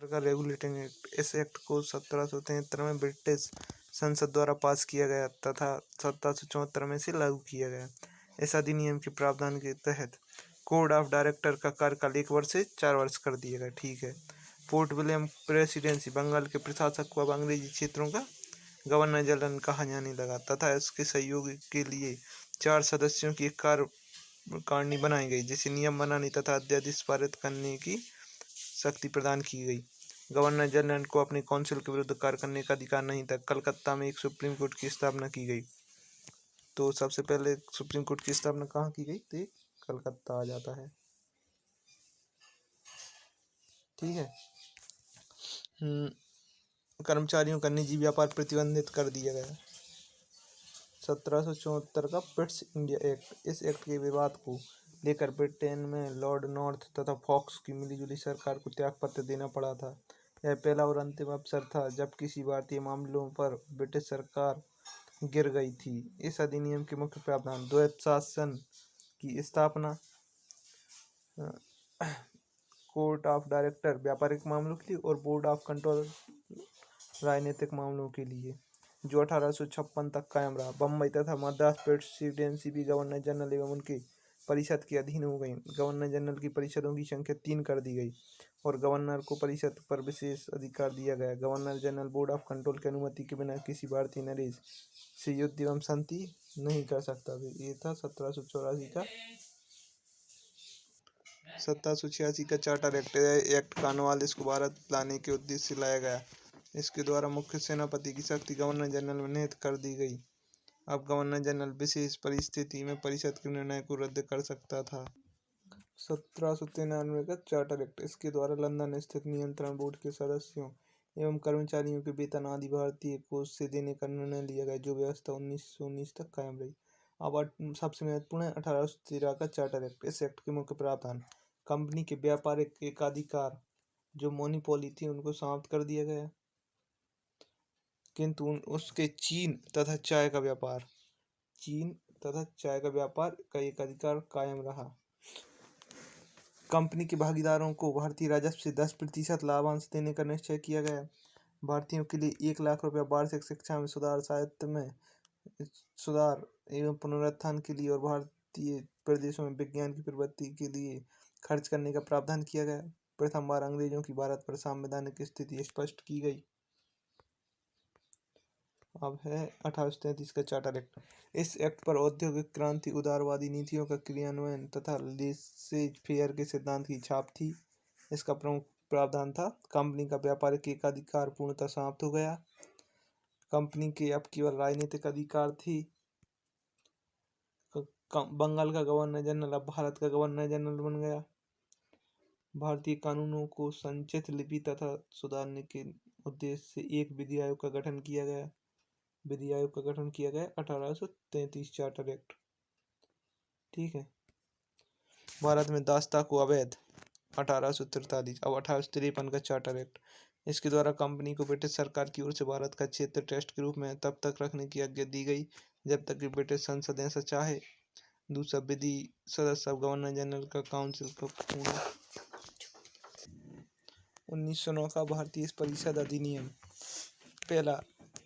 का regulating act. इस act को 1773 में ब्रिटिश संसद द्वारा पास किया गया तथा 1774 में इसे लागू किया गया। इस अधिनियम के प्रावधान के तहत कोड ऑफ डायरेक्टर का कार्यकाल 1 वर्ष से 4 वर्ष कर दिया गया। ठीक है। फोर्ट विलियम प्रेसिडेंसी बंगाल के प्रशासक को अब अंग्रेजी क्षेत्रों का गवर्नर जनरल कहा जाने लगा तथा इसके सहयोग के लिए 4 सदस्यों की एक कार्यकारिणी बनाई गई, जिसे नियम बनाने तथा अध्यादेश पारित करने की शक्ति प्रदान की गई। गवर्नर जनरल को अपने काउंसिल के विरुद्ध कार्य करने का अधिकार नहीं था। कलकत्ता में एक सुप्रीम कोर्ट की स्थापना की गई। तो सबसे पहले सुप्रीम कोर्ट की स्थापना कहाँ की गई? तो कलकत्ता आ जाता है। ठीक है। कर्मचारियों का निजी व्यापार प्रतिबंधित कर दिया गया। 1774 का पिट्स इंडिया एक्ट। इस एक्ट के विवाद को लेकर ब्रिटेन में लॉर्ड नॉर्थ तथा फॉक्स की मिलीजुली सरकार को त्यागपत्र देना पड़ा था। यह पहला और अंतिम अवसर था जब किसी भारतीय मामलों पर ब्रिटिश सरकार गिर गई थी। इस अधिनियम के मुख्य प्रावधान: द्वैत शासन की स्थापना, कोर्ट ऑफ डायरेक्टर व्यापारिक मामलों के लिए और बोर्ड ऑफ कंट्रोल राजनीतिक मामलों के लिए, जो 1856 तक कायम रहा। बम्बई तथा मद्रास प्रेसिडेंसी भी गवर्नर जनरल एवं उनके परिषद के अधीन हो गई। गवर्नर जनरल की परिषदों की संख्या 3 कर दी गई और गवर्नर को परिषद पर विशेष अधिकार दिया गया। Governor general board of control की अनुमति के बिना किसी भारतीय नरेश से युद्ध एवं संधि नहीं कर सकता था। ये था 1786 का चार्टर एक्ट। एक्ट कॉर्नवालिस को भारत लाने के उद्देश्य से लाया गया। इसके द्वारा मुख्य सेनापति की शक्ति गवर्नर जनरल में निहित कर दी गई। अब गवर्नर जनरल विशेष परिस्थिति में परिषद के निर्णय को रद्द कर सकता था। 1793 का चार्टर एक्ट। इसके द्वारा लंदन स्थित नियंत्रण बोर्ड के सदस्यों एवं कर्मचारियों के वेतन आदि भारतीय कोष से देने का निर्णय लिया गया, जो व्यवस्था 1919 तक कायम रही। अब सबसे महत्वपूर्ण है 1813 का चार्टर एक्ट। इस एक्ट के मुख्य प्रावधान: कंपनी के व्यापारिक एकाधिकार, जो मोनोपोली थी, उनको समाप्त कर दिया गया, किंतु उसके चीन तथा चाय का व्यापार का एकाधिकार कायम रहा। कंपनी के भागीदारों को भारतीय राजस्व से 10% लाभांश देने का निश्चय किया गया। भारतीयों के लिए 1 लाख रुपया वार्षिक शिक्षा में सुधार, साहित्य में सुधार एवं पुनरुत्थान के लिए और भारतीय प्रदेशों में विज्ञान की प्रवृत्ति के लिए खर्च करने का प्रावधान किया गया। प्रथम बार अंग्रेजों की भारत पर संवैधानिक स्थिति स्पष्ट की गई। अब है 1833 का चार्टर एक्ट। इस एक्ट पर औद्योगिक क्रांति, उदारवादी नीतियों का क्रियान्वयन तथा लेसेज फेयर के सिद्धांत की छाप थी। इसका प्रमुख प्रावधान था: कंपनी का व्यापारिक एकाधिकार पूर्णतः समाप्त हो गया। कंपनी के अब केवल राजनीतिक अधिकार थी। बंगाल का गवर्नर जनरल अब भारत का गवर्नर जनरल बन गया। भारतीय कानूनों को संचित लिपि तथा सुधारने के उद्देश्य से एक विधि आयोग का गठन किया गया। 1833 चार्टर एक्ट। ठीक है। भारत में दासता को अवैध, 1843। अब 1853 का चार्टर एक्ट। इसके द्वारा कंपनी को ब्रिटिश सरकार की ओर से भारत का क्षेत्र ट्रस्ट के रूप में तब तक रखने की आज्ञा दी गई जब तक कि ब्रिटिश संसद ऐसा चाहे। दूसरा, विधि सदस्य अब गवर्नर जनरल का काउंसिल का पूर्ण। 1909 का भारतीय परिषद अधिनियम। पहला,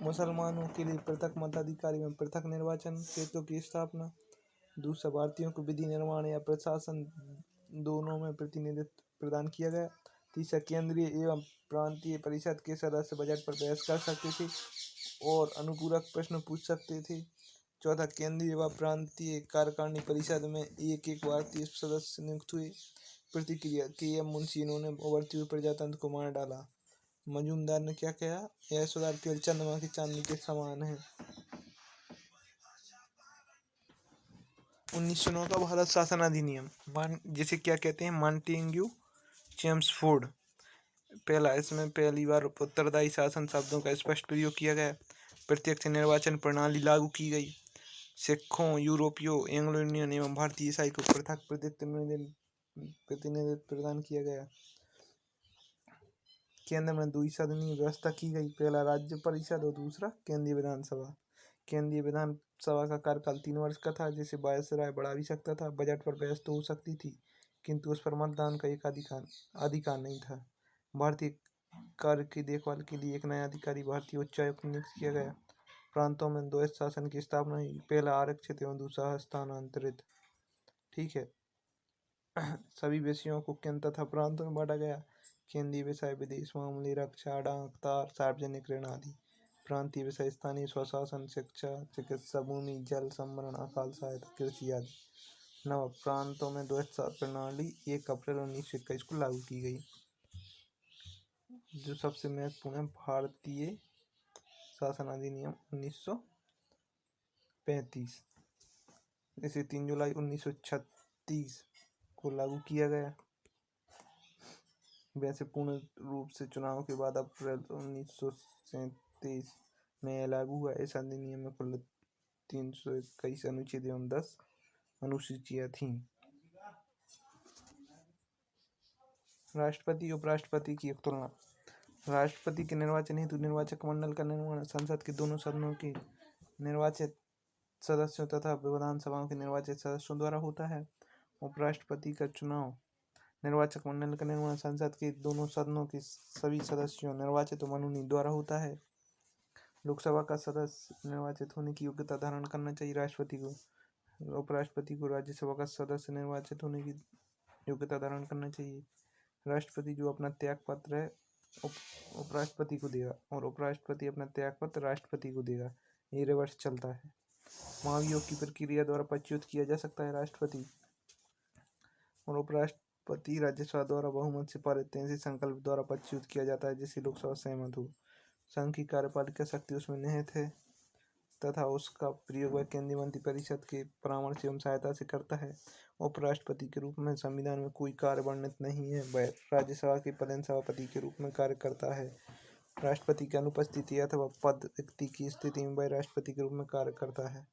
मुसलमानों के लिए पृथक मताधिकार एवं पृथक निर्वाचन क्षेत्रों की स्थापना। दूसरा, भारतीयों को विधि निर्माण या प्रशासन दोनों में प्रतिनिधित्व प्रदान किया गया। तीसरा, केंद्रीय एवं प्रांतीय परिषद के सदस्य बजट पर बहस कर सकते थे और अनुपूरक प्रश्न पूछ सकते थे। चौथा, केंद्रीय व प्रांतीय कार्यकारिणी परिषद में एक भारतीय सदस्य नियुक्त हुए। प्रतिक्रिया: के.एम. मुंशी। इन्होंने उभरते हुए प्रजातंत्र को मार डाला। मजूमदार ने क्या कहा? यह सुधार केवल चंद्रमा की चांदनी के समान है। 1909 का भारत शासन अधिनियम, जिसे क्या कहते हैं? Montagu Chelmsford. पहला, इसमें पहली बार उत्तरदायी शासन शब्दों का स्पष्ट प्रयोग किया गया। प्रत्यक्ष निर्वाचन प्रणाली लागू की गई। सिखों, यूरोपियों, एंग्लो इंडियन एवं भारतीय ईसाई को पृथक प्रतिनिधित्व प्रदान किया गया। केंद्र में 2 सदनीय व्यवस्था की गई। पहला, राज्य परिषद और दूसरा, केंद्रीय विधानसभा। केंद्रीय विधानसभा का कार्यकाल 3 वर्ष का था, जिसे वायसराय बढ़ा भी सकता था। बजट पर बहस तो हो सकती थी, किंतु उस पर मतदान का एक अधिकार नहीं था। भारतीय कार्य की देखभाल के लिए एक नया अधिकारी भारतीय उच्चायुक्त नियुक्त किया गया। प्रांतों में द्वैत शासन की स्थापना हुई, पहला आरक्षित एवं दूसरा हस्तांतरित। ठीक है। सभी विषयों को केंद्र तथा प्रांतों में बांटा गया। केंद्रीय विषय विदेश मामले, रक्षा, डाक, तार, सार्वजनिक ऋण आदि। प्रांतीय विषय स्थानीय स्वशासन, शिक्षा, चिकित्सा, भूमि, जल संभरण, अकाल सहायता, कृषि आदि। नव प्रांतों में द्वैत प्रणाली 1 अप्रैल 1921 को लागू की गई। जो सबसे महत्वपूर्ण है, भारतीय शासन अधिनियम 1935, इसे 3 जुलाई 1936 को लागू किया गया। वैसे पूर्ण रूप से चुनाव के बाद अप्रैल 1937 में यह लागू हुआ। इस अधिनियम में कुल 321 अनुच्छेद एवं 10 अनुसूचियां थीं। राष्ट्रपति उपराष्ट्रपति की एक तुलना। राष्ट्रपति के निर्वाचन हेतु निर्वाचक मंडल का निर्माण संसद के दोनों सदनों के निर्वाचित सदस्यों तथा विधानसभाओं के निर्वाचित सदस्यों द्वारा होता है। उपराष्ट्रपति का चुनाव निर्वाचक मंडल का निर्माण संसद के दोनों सदनों के सभी सदस्यों निर्वाचित मनोनीत द्वारा होता है। लोकसभा का सदस्य निर्वाचित होने की योग्यता धारण करना चाहिए राष्ट्रपति को। उपराष्ट्रपति को राज्यसभा का सदस्य निर्वाचित होने की योग्यता धारण करना चाहिए। राष्ट्रपति जो अपना त्याग पत्र है उपराष्ट्रपति को देगा और उपराष्ट्रपति अपना त्याग पत्र राष्ट्रपति को देगा। ये रिवर्स चलता है। महाभियोग की प्रक्रिया द्वारा पदच्युत किया जा सकता है राष्ट्रपति। और उपराष्ट्रपति राज्यसभा द्वारा बहुमत से पारित ऐसे संकल्प द्वारा पदच्युत किया जाता है जिससे लोकसभा सहमत हो। संघ की कार्यपालिका शक्ति उसमें निहित है तथा उसका प्रयोग वह केंद्रीय मंत्रिपरिषद के परामर्श एवं सहायता से करता है। उपराष्ट्रपति के रूप में संविधान में कोई कार्य वर्णित नहीं है। वह राज्यसभा के प्रधान सभापति के रूप में कार्य करता है। राष्ट्रपति की अनुपस्थिति अथवा पद रिक्ति की स्थिति में वह राष्ट्रपति के रूप में कार्य करता है।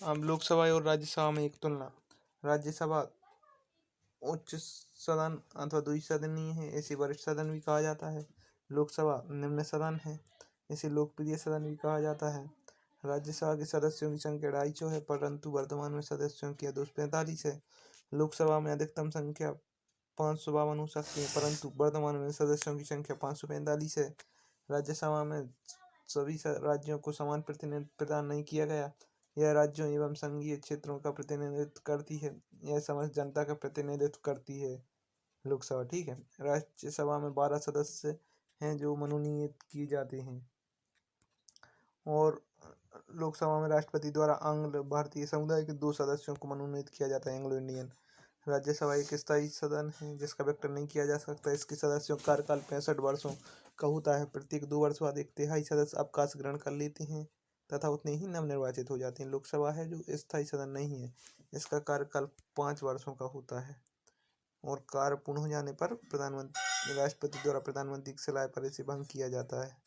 अब लोकसभा और राज्यसभा में एक तुलना। राज्यसभा उच्च सदन अथवा द्विसदनीय है, इसे वरिष्ठ सदन भी कहा जाता है। लोकसभा निम्न सदन है, इसे लोकप्रिय सदन भी कहा जाता है। राज्यसभा के सदस्यों की संख्या 250 है, परंतु वर्तमान में सदस्यों की 245 है। लोकसभा में अधिकतम संख्या 552 हो सकती है, परंतु वर्तमान में सदस्यों की संख्या 545 है। राज्यसभा में सभी राज्यों को समान प्रतिनिधित्व प्रदान नहीं किया गया। यह राज्यों एवं संघीय क्षेत्रों का प्रतिनिधित्व करती है। यह समस्त जनता का प्रतिनिधित्व करती है लोकसभा। ठीक है। राज्यसभा में 12 सदस्य हैं जो मनोनीत किए जाते हैं। और लोकसभा में राष्ट्रपति द्वारा आंग्ल भारतीय समुदाय के 2 सदस्यों को मनोनीत किया जाता है, एंग्लो इंडियन। राज्यसभा एक स्थायी सदन है जिसका विघटन नहीं किया जा सकता। इसके सदस्यों का कार्यकाल 65 वर्षों का होता है। प्रत्येक 2 वर्ष बाद एक तिहाई सदस्य अवकाश ग्रहण कर लेते हैं तथा उतने ही नवनिर्वाचित हो जाते हैं। लोकसभा है जो स्थायी सदन नहीं है, इसका कार्यकाल 5 वर्षों का होता है और कार्य पूर्ण हो जाने पर राष्ट्रपति द्वारा प्रधानमंत्री की सलाह पर इसे भंग किया जाता है।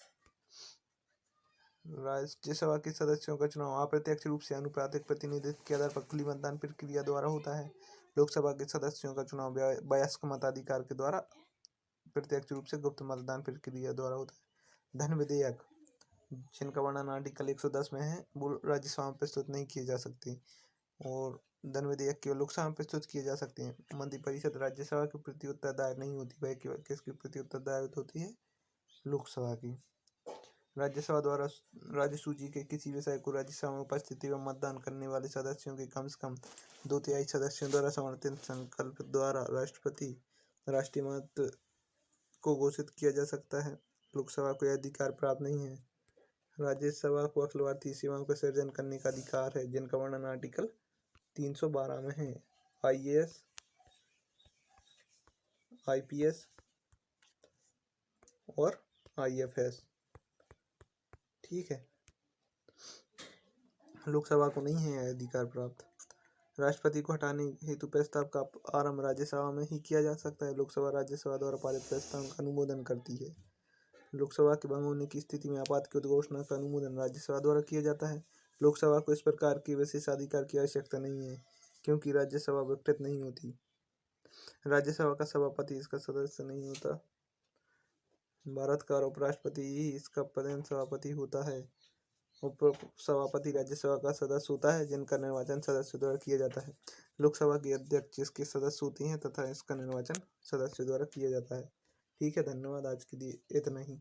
राज्यसभा के सदस्यों का चुनाव अप्रत्यक्ष रूप से अनुपातिक प्रतिनिधित्व के आधार पर खुली मतदान प्रक्रिया द्वारा होता है। लोकसभा के सदस्यों का चुनाव वयस्क मताधिकार के द्वारा प्रत्यक्ष रूप से गुप्त मतदान प्रक्रिया द्वारा होता है। धन विधेयक जिनका वर्णन आर्टिकल 110 में है वो राज्यसभा में प्रस्तुत नहीं किए जा सकते और धन विधेयक केवल लोकसभा में प्रस्तुत किए जा सकते हैं। मंत्रिपरिषद राज्यसभा के प्रति उत्तरदायी नहीं होती, वह केवल किसके प्रति उत्तरदायी होती है? लोकसभा की। राज्यसभा द्वारा राज्य सूची के किसी विषय को राज्यसभा में उपस्थित एवं मतदान करने वाले सदस्यों के कम से कम 2/3 सदस्यों द्वारा समर्थित संकल्प द्वारा राष्ट्रपति राष्ट्रीय महत्व को घोषित किया जा सकता है। लोकसभा को यह अधिकार प्राप्त नहीं है। राज्यसभा को अखिल भारतीय सेवाओं का सृजन करने का अधिकार है जिनका वर्णन आर्टिकल 312 में है। IAS, IPS और IFS। ठीक है। लोकसभा को नहीं है यह अधिकार प्राप्त। राष्ट्रपति को हटाने हेतु प्रस्ताव का आरंभ राज्यसभा में ही किया जा सकता है। लोकसभा राज्यसभा द्वारा पारित प्रस्ताव का अनुमोदन करती है। लोकसभा के भंग होने की स्थिति में आपात की उद्घोषणा का अनुमोदन राज्यसभा द्वारा किया जाता है। लोकसभा को इस प्रकार के विशेषाधिकार की आवश्यकता नहीं है क्योंकि राज्यसभा विघटित नहीं होती। राज्यसभा का सभापति इसका सदस्य नहीं होता। भारत का उपराष्ट्रपति ही इसका प्रधान सभापति होता है। उप सभापति राज्यसभा का सदस्य होता है जिनका निर्वाचन सदस्य द्वारा किया जाता है। लोकसभा के अध्यक्ष इसके सदस्य होते हैं तथा इसका निर्वाचन सदस्य द्वारा किया जाता है। ठीक है, धन्यवाद, आज के लिए इतना ही।